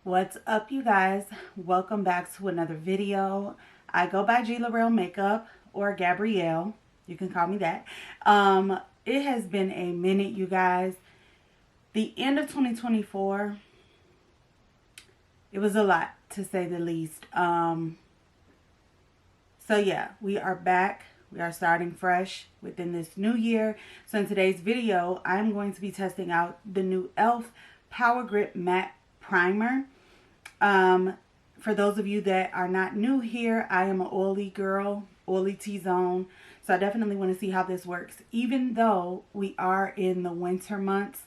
What's up, you guys? Welcome back to another video. I go by G.LorelleMakeup or Gabrielle. You can call me that. It has been a minute, you guys. The end of 2024, it was a lot to say the least. So yeah, we are back. We are starting fresh within this new year. So in today's video, I'm going to be testing out the new e.l.f. Power Grip Matte Primer. For those of you that are not new here, I am an oily girl, oily T-zone. So I definitely want to see how this works. Even though we are in the winter months,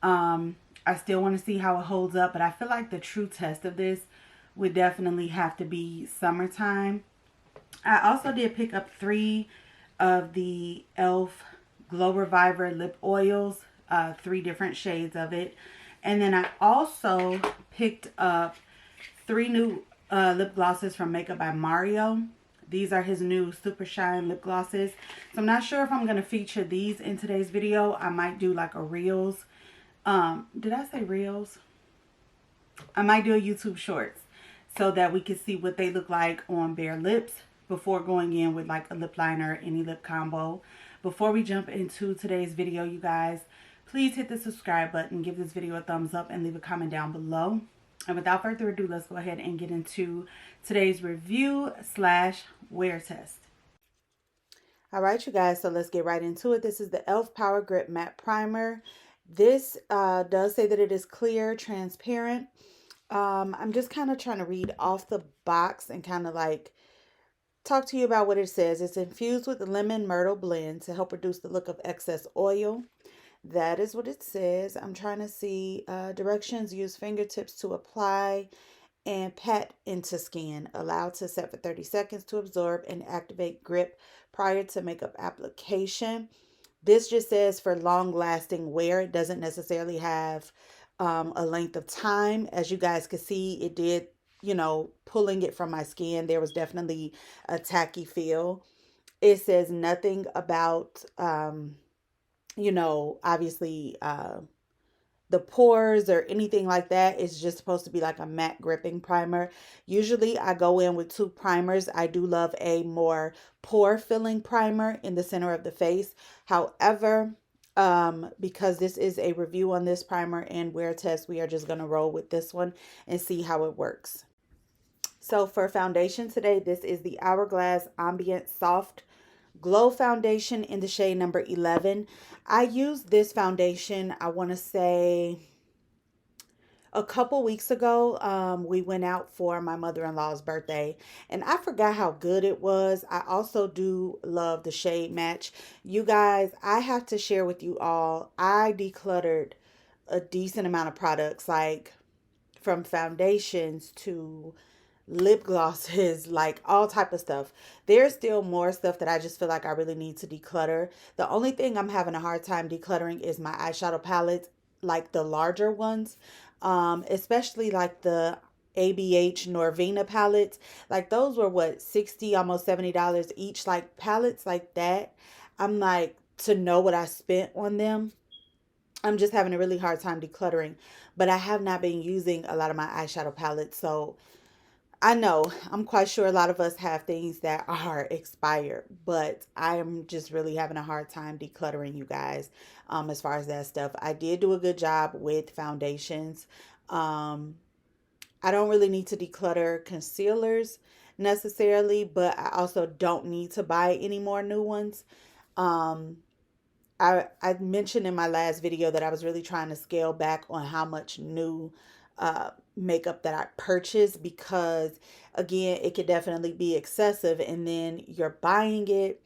I still want to see how it holds up. But I feel like the true test of this would definitely have to be summertime. I also did pick up 3 of the e.l.f. Glow Reviver lip oils, 3 different shades of it. And then I also picked up 3 new lip glosses from Makeup by Mario. These are his new Super Shine lip glosses. So I'm not sure if I'm going to feature these in today's video. I might do like a Reels. Did I say Reels? I might do a YouTube Shorts so that we can see what they look like on bare lips before going in with like a lip liner or any lip combo. Before we jump into today's video, you guys, please hit the subscribe button, give this video a thumbs up, and leave a comment down below. And without further ado, let's go ahead and get into today's review / wear test. All right, you guys, so let's get right into it. This is the e.l.f. Power Grip Matte Primer. This does say that it is clear, transparent. I'm just kind of trying to read off the box and kind of like talk to you about what it says. It's infused with the lemon myrtle blend to help reduce the look of excess oil. That is what it says. I'm trying to see directions. Use fingertips to apply and pat into skin. Allow to set for 30 seconds to absorb and activate grip prior to makeup application. This just says for long-lasting wear. It doesn't necessarily have a length of time. As you guys can see, it did, you know, pulling it from my skin. There was definitely a tacky feel. It says nothing about you know, obviously the pores or anything like that. It's just supposed to be like a matte gripping primer. Usually I go in with 2 primers. I do love a more pore filling primer in the center of the face. However, because this is a review on this primer and wear test, we are just going to roll with this one and see how it works. So for foundation today, this is the Hourglass Ambient Soft Glow Foundation in the shade number 11. I used this foundation, I want to say a couple weeks ago. We went out for my mother-in-law's birthday and I forgot how good it was. I also do love the shade match. You guys, I have to share with you all, I decluttered a decent amount of products, like from foundations to lip glosses, like all type of stuff. There's still more stuff that I just feel like I really need to declutter. The only thing I'm having a hard time decluttering is my eyeshadow palettes, like the larger ones, especially like the ABH Norvina palettes. Like those were what, 60 almost $70 each, like palettes like that. I'm like, to know what I spent on them, I'm just having a really hard time decluttering. But I have not been using a lot of my eyeshadow palettes, so I know, I'm quite sure a lot of us have things that are expired, but I am just really having a hard time decluttering, you guys, as far as that stuff. I did do a good job with foundations. I don't really need to declutter concealers necessarily, but I also don't need to buy any more new ones. Um, I mentioned in my last video that I was really trying to scale back on how much new makeup that I purchase, because again, it could definitely be excessive and then you're buying it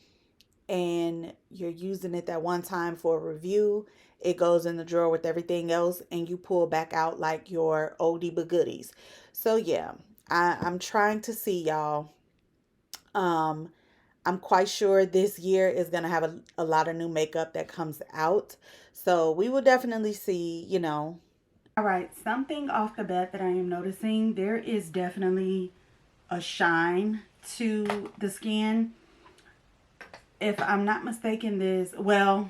and you're using it that one time for a review. It goes in the drawer with everything else and you pull back out like your oldie but goodies. So yeah, I'm trying to see, y'all. I'm quite sure this year is going to have a lot of new makeup that comes out. So we will definitely see, you know. All right, something off the bat that I am noticing, there is definitely a shine to the skin. If I'm not mistaken, this, well,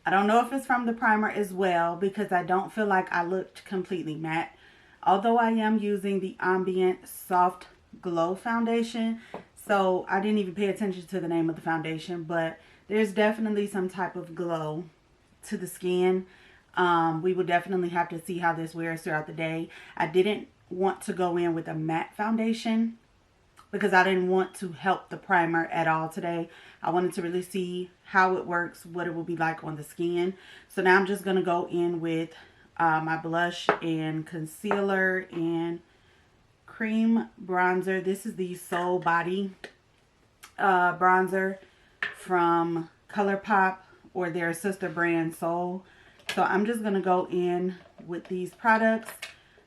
I don't know if it's from the primer as well, because I don't feel like I looked completely matte. Although I am using the Ambient Soft Glow Foundation. So I didn't even pay attention to the name of the foundation. But there's definitely some type of glow to the skin. We will definitely have to see how this wears throughout the day. I didn't want to go in with a matte foundation because I didn't want to help the primer at all today. I wanted to really see how it works, what it will be like on the skin. So now I'm just going to go in with my blush and concealer and cream bronzer. This is the Soul Body bronzer from ColourPop, or their sister brand Soul. So I'm just going to go in with these products.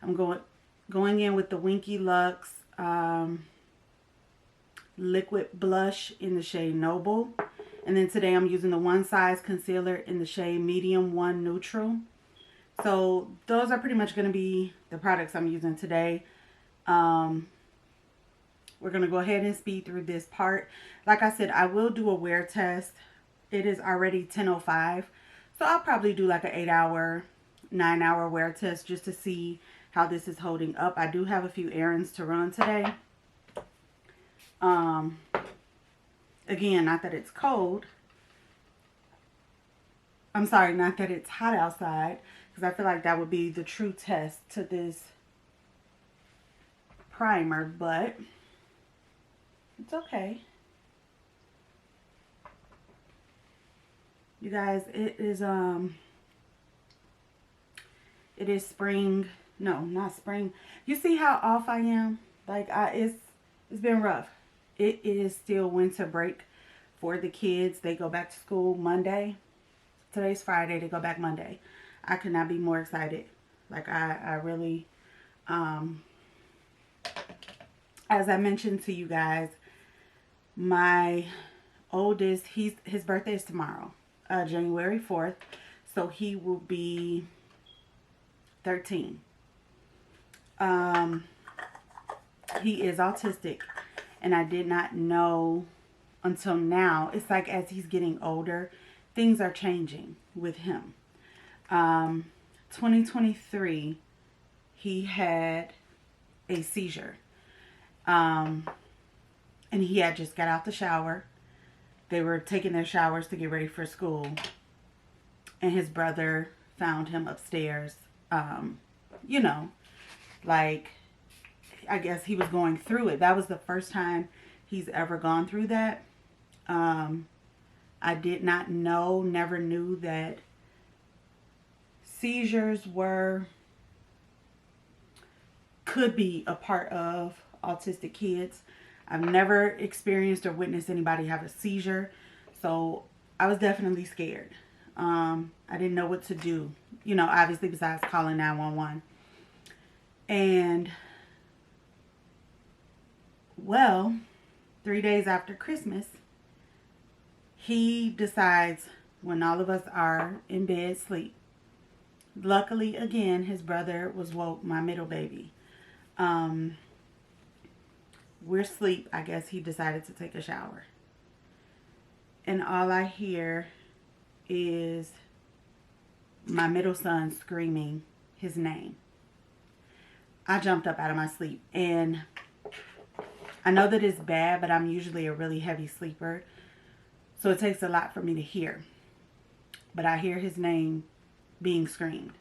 I'm going in with the Winky Lux liquid blush in the shade Noble. And then today I'm using the One Size concealer in the shade Medium 1 Neutral. So those are pretty much going to be the products I'm using today. We're going to go ahead and speed through this part. Like I said, I will do a wear test. It is already 10:05. So I'll probably do like an 8-hour, 9-hour wear test just to see how this is holding up. I do have a few errands to run today. Again, not that it's cold. I'm sorry, not that it's hot outside, because I feel like that would be the true test to this primer, but it's okay. You guys, it is spring. No, not spring. You see how off I am? Like, it's been rough. It is still winter break for the kids. They go back to school Monday. Today's Friday. They go back Monday. I could not be more excited. Like, I really, as I mentioned to you guys, my oldest, his birthday is tomorrow, January 4th. So he will be 13. He is autistic. And I did not know until now. It's like as he's getting older, things are changing with him. 2023, he had a seizure. And he had just got out the shower. They were taking their showers to get ready for school. And his brother found him upstairs. You know, like, I guess he was going through it. That was the first time he's ever gone through that. I did not know, never knew that seizures could be a part of autistic kids. I've never experienced or witnessed anybody have a seizure. So I was definitely scared. I didn't know what to do, you know, obviously besides calling 911. And well, 3 days after Christmas, he decides, when all of us are in bed asleep. Luckily, again, his brother was woke, my middle baby. We're asleep. I guess he decided to take a shower. And all I hear is my middle son screaming his name. I jumped up out of my sleep, and I know that it's bad, but I'm usually a really heavy sleeper. So it takes a lot for me to hear. But I hear his name being screamed.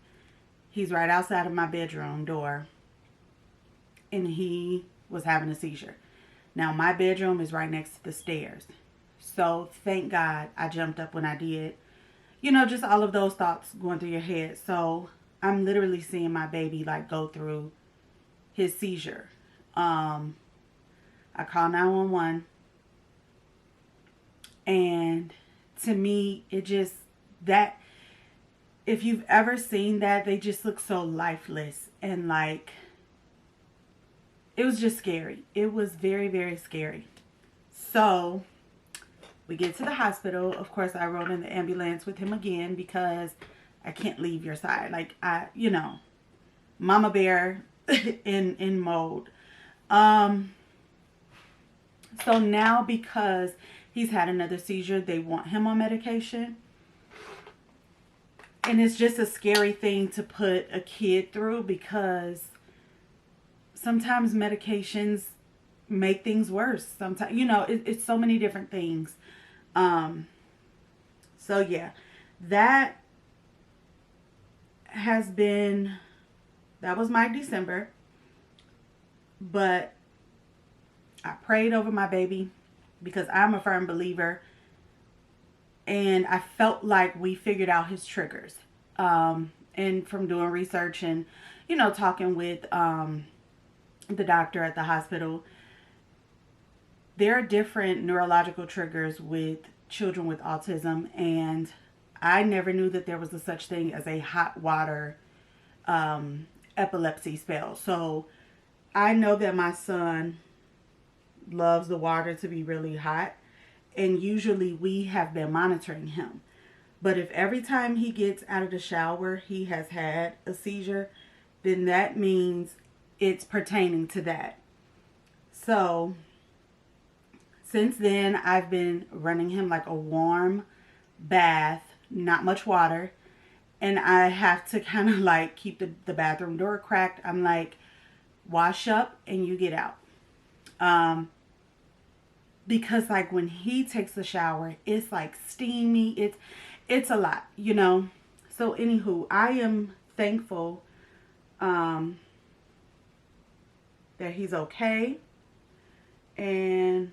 He's right outside of my bedroom door. And he was having a seizure. Now, my bedroom is right next to the stairs. So thank God I jumped up when I did. You know, just all of those thoughts going through your head. So I'm literally seeing my baby like go through his seizure. I call 911. And to me, it just, that, if you've ever seen that, they just look so lifeless. And like, it was just scary. It was very, very scary. So we get to the hospital. Of course, I rode in the ambulance with him again because I can't leave your side. Like, you know, mama bear in mode. So now, because he's had another seizure, they want him on medication. And it's just a scary thing to put a kid through, because sometimes medications make things worse. Sometimes, you know, it's so many different things. So yeah, that was my December. But I prayed over my baby because I'm a firm believer. And I felt like we figured out his triggers. And from doing research and, you know, talking with the doctor at the hospital, there are different neurological triggers with children with autism. And I never knew that there was a such thing as a hot water epilepsy spell. So I know that my son loves the water to be really hot. And usually we have been monitoring him. But if every time he gets out of the shower he has had a seizure, then that means it's pertaining to that. So since then, I've been running him like a warm bath, not much water. And I have to kind of like keep the bathroom door cracked. I'm like, wash up and you get out. Because like when he takes the shower, it's like steamy. It's a lot, you know. So anywho, I am thankful that he's okay. And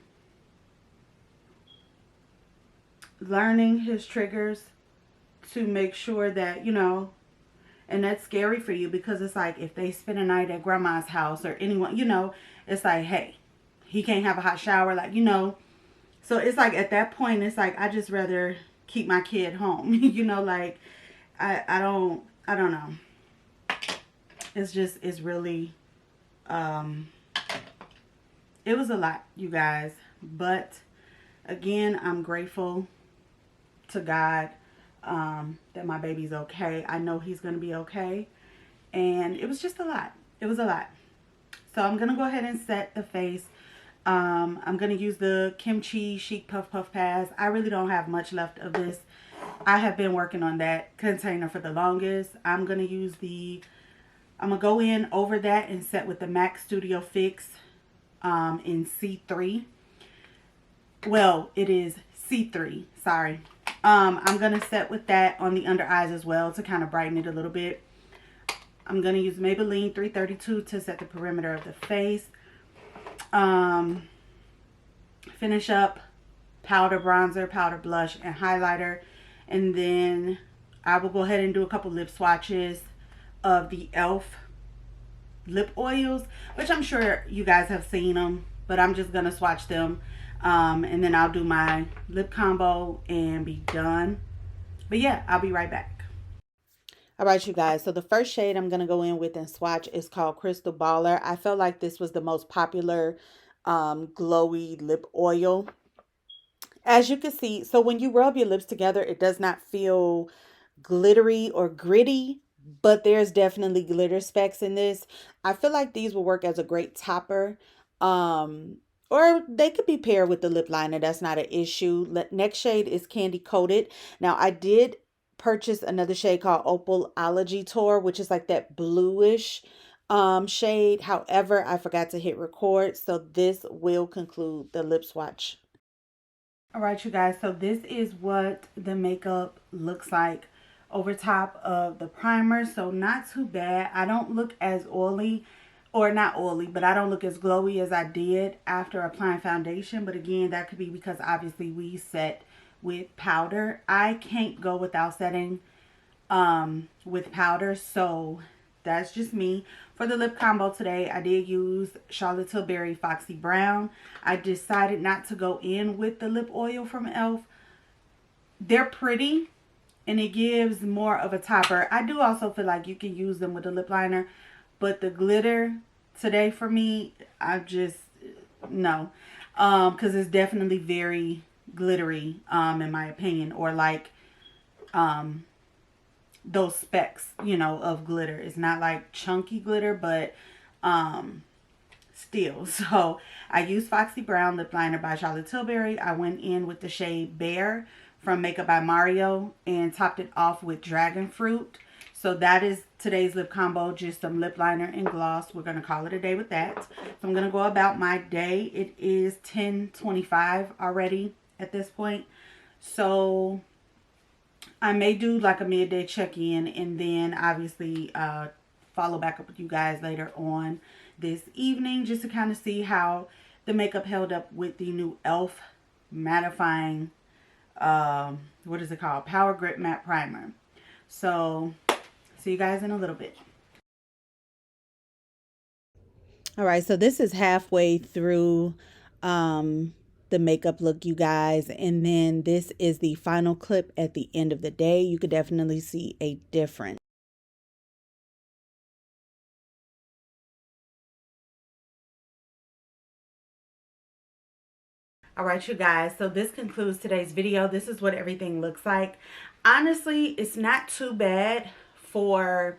learning his triggers to make sure that, you know, and that's scary for you because it's like if they spend a night at grandma's house or anyone, you know, it's like, hey, he can't have a hot shower, like, you know. So it's like at that point, it's like I just rather keep my kid home, you know, like I don't know. It's really, it was a lot, you guys. But again, I'm grateful to God that my baby's okay. I know he's going to be okay. And it was just a lot. It was a lot. So I'm going to go ahead and set the face. I'm going to use the Kimchi Chic Puff Puff Pads. I really don't have much left of this. I have been working on that container for the longest. I'm going to go in over that and set with the MAC Studio Fix in C3. Well, it is C3. Sorry. I'm going to set with that on the under eyes as well to kind of brighten it a little bit. I'm going to use Maybelline 332 to set the perimeter of the face. Finish up powder, bronzer, powder, blush, and highlighter. And then I will go ahead and do a couple lip swatches of the e.l.f. lip oils, which I'm sure you guys have seen them, but I'm just going to swatch them. And then I'll do my lip combo and be done. But yeah, I'll be right back. All right, you guys. So the first shade I'm going to go in with and swatch is called Crystal Baller. I felt like this was the most popular glowy lip oil. As you can see, so when you rub your lips together, it does not feel glittery or gritty, but there's definitely glitter specks in this. I feel like these will work as a great topper. Or they could be paired with the lip liner. That's not an issue. Next shade is Candy Coated. Now, I did purchase another shade called Opal Allergy Tour, which is like that bluish shade. However, I forgot to hit record. So this will conclude the lip swatch. All right, you guys. So this is what the makeup looks like over top of the primer. So not too bad. I don't look as oily. Or not oily, but I don't look as glowy as I did after applying foundation. But again, that could be because obviously we set with powder. I can't go without setting with powder. So that's just me. For the lip combo today, I did use Charlotte Tilbury Foxy Brown. I decided not to go in with the lip oil from e.l.f. They're pretty and it gives more of a topper. I do also feel like you can use them with a lip liner. But the glitter today for me, I just, no. Because it's definitely very glittery, in my opinion. Or like those specks, you know, of glitter. It's not like chunky glitter, but still. So I used Foxy Brown Lip Liner by Charlotte Tilbury. I went in with the shade Bare from Makeup by Mario and topped it off with Dragon Fruit. So that is today's lip combo, just some lip liner and gloss. We're going to call it a day with that. So I'm going to go about my day. It is 10:25 already at this point. So I may do like a midday check-in and then obviously follow back up with you guys later on this evening just to kind of see how the makeup held up with the new e.l.f. mattifying, what is it called? Power Grip Matte Primer. So see you guys in a little bit. All right, so this is halfway through the makeup look, you guys, and then this is the final clip at the end of the day. You could definitely see a difference. All right, you guys, so this concludes today's video. This is what everything looks like. Honestly, it's not too bad for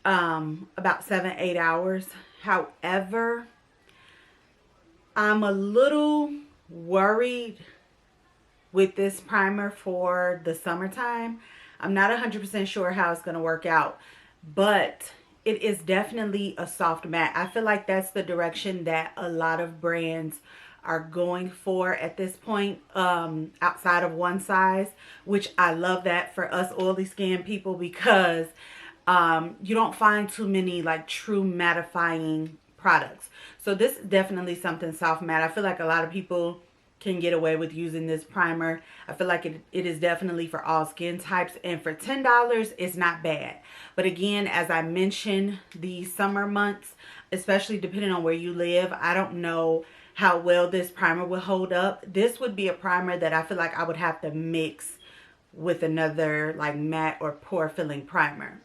about 7-8 hours. However, I'm a little worried with this primer for the summertime. I'm not 100% sure how it's going to work out, but it is definitely a soft matte. I feel like that's the direction that a lot of brands are going for at this point, outside of one size, which I love that for us oily skin people, because you don't find too many like true mattifying products. So this is definitely something soft matte. I feel like a lot of people can get away with using this primer. I feel like it is definitely for all skin types, and for $10 it's not bad. But again, as I mentioned, the summer months, especially depending on where you live, I don't know how well this primer will hold up. This would be a primer that I feel like I would have to mix with another like matte or pore filling primer,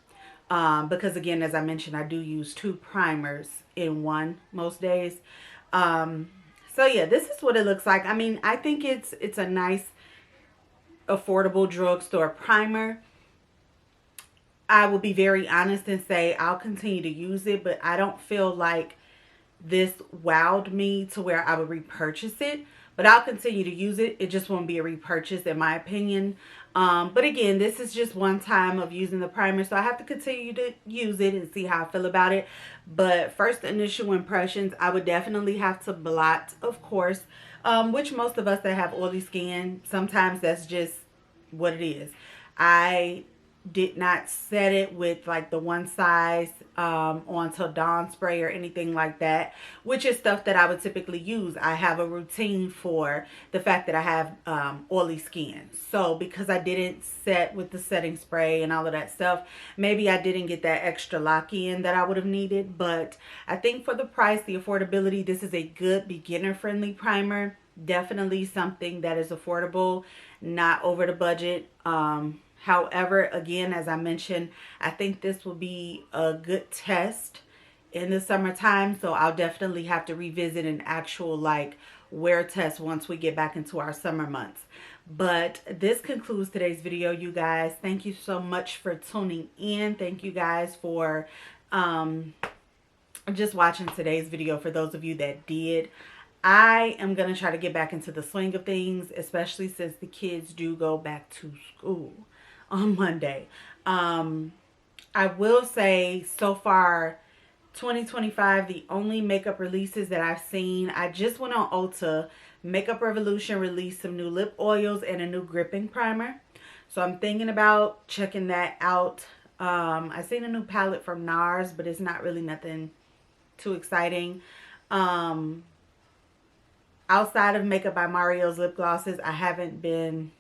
because again, as I mentioned, I do use 2 primers in one most days. So yeah, this is what it looks like. I mean, I think it's a nice affordable drugstore primer. I will be very honest and say I'll continue to use it, but I don't feel like this wowed me to where I would repurchase it. But I'll continue to use it. It just won't be a repurchase in my opinion. But again, this is just one time of using the primer, so I have to continue to use it and see how I feel about it. But first initial impressions, I would definitely have to blot, of course, which most of us that have oily skin, sometimes that's just what it is. I did not set it with like the one size onto Dawn spray or anything like that, which is stuff that I would typically use. I have a routine for the fact that I have oily skin. So because I didn't set with the setting spray and all of that stuff, maybe I didn't get that extra lock in that I would have needed. But I think for the price, the affordability, this is a good beginner friendly primer. Definitely something that is affordable, not over the budget. However, again, as I mentioned, I think this will be a good test in the summertime. So I'll definitely have to revisit an actual like wear test once we get back into our summer months. But this concludes today's video, you guys. Thank you so much for tuning in. Thank you guys for just watching today's video. For those of you that did, I am going to try to get back into the swing of things, especially since the kids do go back to school on Monday. I will say so far 2025, the only makeup releases that I've seen, I just went on Ulta. Makeup Revolution released some new lip oils and a new gripping primer, so I'm thinking about checking that out. I seen a new palette from Nars, but it's not really nothing too exciting. Outside of Makeup by Mario's lip glosses, I haven't been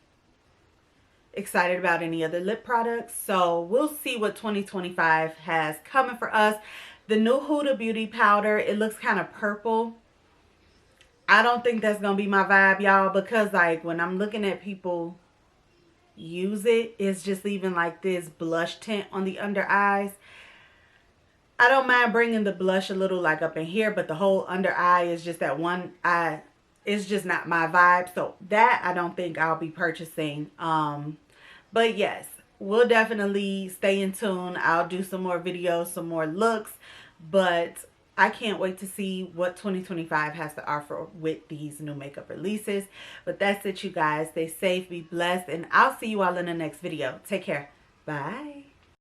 excited about any other lip products. So we'll see what 2025 has coming for us. The new Huda Beauty powder, it looks kind of purple. I don't think that's going to be my vibe, y'all, because like when I'm looking at people use it, it's just leaving like this blush tint on the under eyes. I don't mind bringing the blush a little like up in here, but the whole under eye is just that one eye. It's just not my vibe. So that I don't think I'll be purchasing. But yes, we'll definitely stay in tune. I'll do some more videos, some more looks. But I can't wait to see what 2025 has to offer with these new makeup releases. But that's it, you guys. Stay safe, be blessed, and I'll see you all in the next video. Take care. Bye.